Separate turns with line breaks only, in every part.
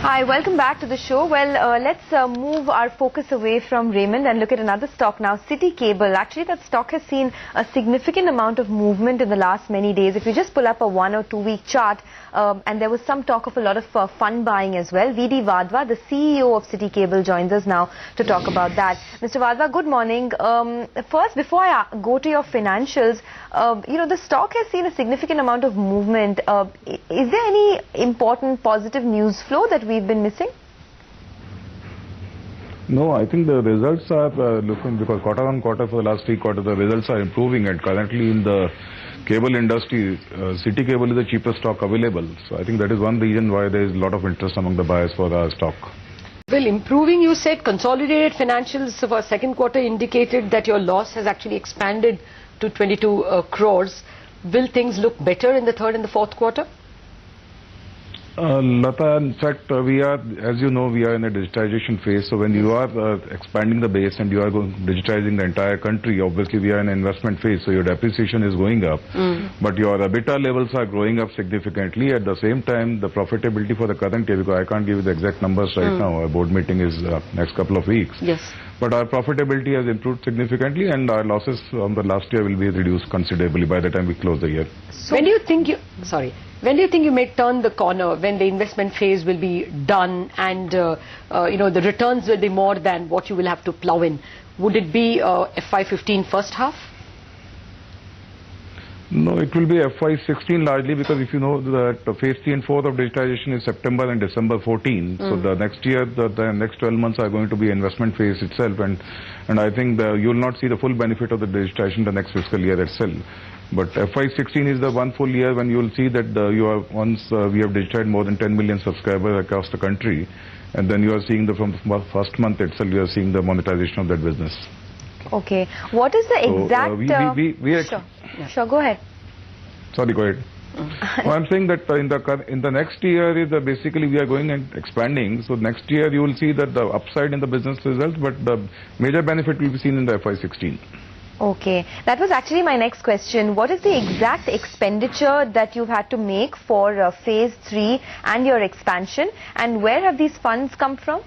Hi, welcome back to the show. Well, let's move our focus away from Raymond and look at another stock now, SITI Cable. Actually, that stock has seen a significant amount of movement in the last many days. If you just pull up a 1 or 2 week chart, and there was some talk of a lot of fund buying as well. D Wahwa, the CEO of SITI Cable, joins us now to talk about that. Mr. Wahwa, good morning. First, before I go to your financials, the stock has seen a significant amount of movement. Is there any important positive news flow that we've been missing?
No, I think the results are looking, because quarter on quarter for the last 3 quarters, the results are improving, and currently in the cable industry, SITI Cable is the cheapest stock available. So I think that is one reason why there is a lot of interest among the buyers for our stock.
Well, improving, you said. Consolidated financials for second quarter indicated that your loss has actually expanded to 22 crores. Will things look better in the third and the fourth quarter?
Lata, in fact, we are, as you know, we are in a digitization phase. So when you are expanding the base and you are digitizing the entire country, obviously we are in an investment phase. So your depreciation is going up, but your EBITDA levels are growing up significantly. At the same time, the profitability for the current year, because I can't give you the exact numbers right now, our board meeting is next couple of weeks.
Yes.
But our profitability has improved significantly, and our losses from the last year will be reduced considerably by the time we close the year.
So when do you think you may turn the corner, when the investment phase will be done and the returns will be more than what you will have to plow in? Would it be FY15 first half?
No, it will be FY16 largely, because if you know that phase 3 and 4 of digitization is September and December 14. So the next year, the next 12 months are going to be investment phase itself, and I think you will not see the full benefit of the digitization the next fiscal year itself. But FY16 is the one full year when you will see that once we have digitized more than 10 million subscribers across the country, and then you are seeing from the first month itself, you are seeing the monetization of that business.
Okay. What is the exact... Sure, go ahead.
Sorry, go ahead. Well, I'm saying that in the next year is basically we are going and expanding. So next year you will see that the upside in the business results, but the major benefit will be seen in the FY16.
Okay, that was actually my next question. What is the exact expenditure that you've had to make for phase 3 and your expansion, and where have these funds come from?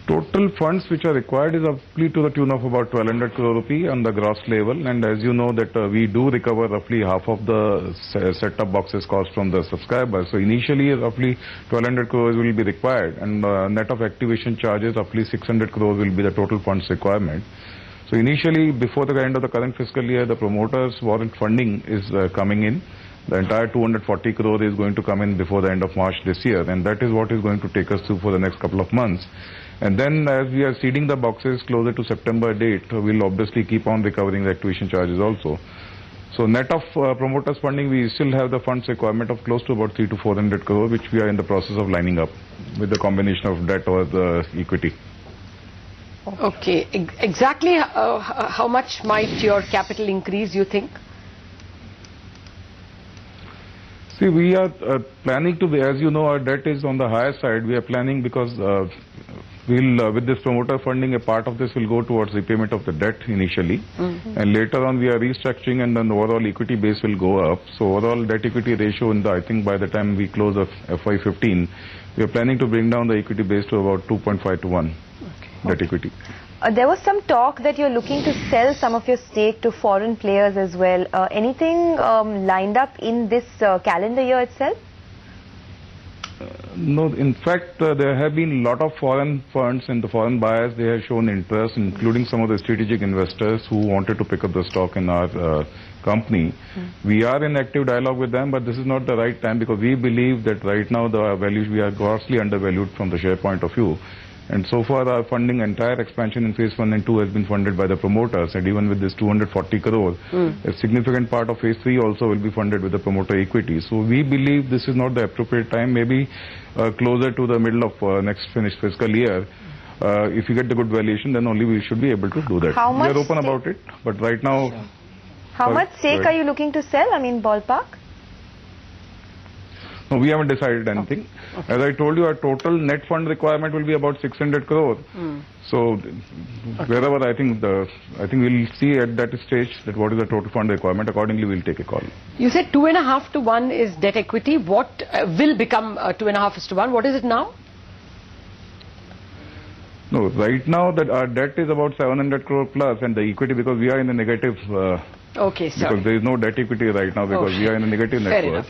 Total funds which are required is roughly to the tune of about 1200 crore rupee on the gross level, and as you know that we do recover roughly half of the set-top boxes cost from the subscribers. So initially roughly 1200 crores will be required, and net of activation charges roughly 600 crores will be the total funds requirement. So initially, before the end of the current fiscal year, the promoters warrant funding is coming in. The entire 240 crore is going to come in before the end of March this year, and that is what is going to take us through for the next couple of months. And then as we are seeding the boxes closer to September date, we'll obviously keep on recovering the activation charges also. So net of promoters funding, we still have the funds requirement of close to about 300 to 400 crore, which we are in the process of lining up with the combination of debt or the equity.
Okay. Exactly how much might your capital increase, you think?
See, we are planning to be, as you know, our debt is on the higher side. We are planning because with this promoter funding, a part of this will go towards repayment of the debt initially. And later on we are restructuring, and then the overall equity base will go up. So overall debt equity ratio I think by the time we close of FY15, we are planning to bring down the equity base to about 2.5 to 1 debt equity.
There was some talk that you're looking to sell some of your stake to foreign players as well. Anything lined up in this calendar year itself?
No, in fact, there have been a lot of foreign funds and the foreign buyers. They have shown interest, including some of the strategic investors who wanted to pick up the stock in our company. We are in active dialogue with them, but this is not the right time, because we believe that right now the values, we are grossly undervalued from the share point of view. And so far our funding, entire expansion in phase 1 and 2 has been funded by the promoters, and even with this 240 crore, a significant part of phase 3 also will be funded with the promoter equity. So we believe this is not the appropriate time, maybe closer to the middle of next finished fiscal year. If you get the good valuation, then only we should be able to do that. We are open about it, but right now...
How much stake are you looking to sell? I mean, ballpark?
No, we haven't decided anything. Okay. As I told you, our total net fund requirement will be about 600 crore. So, wherever I think we'll see at that stage that what is the total fund requirement. Accordingly, we'll take a call.
You said 2.5 to 1 is debt equity. What will become 2.5 to 1? What is it now?
No, right now that our debt is about 700 crore plus, and the equity, because we are in a negative.
Okay, sorry.
Because there is no debt equity right now because we are in a negative net worth.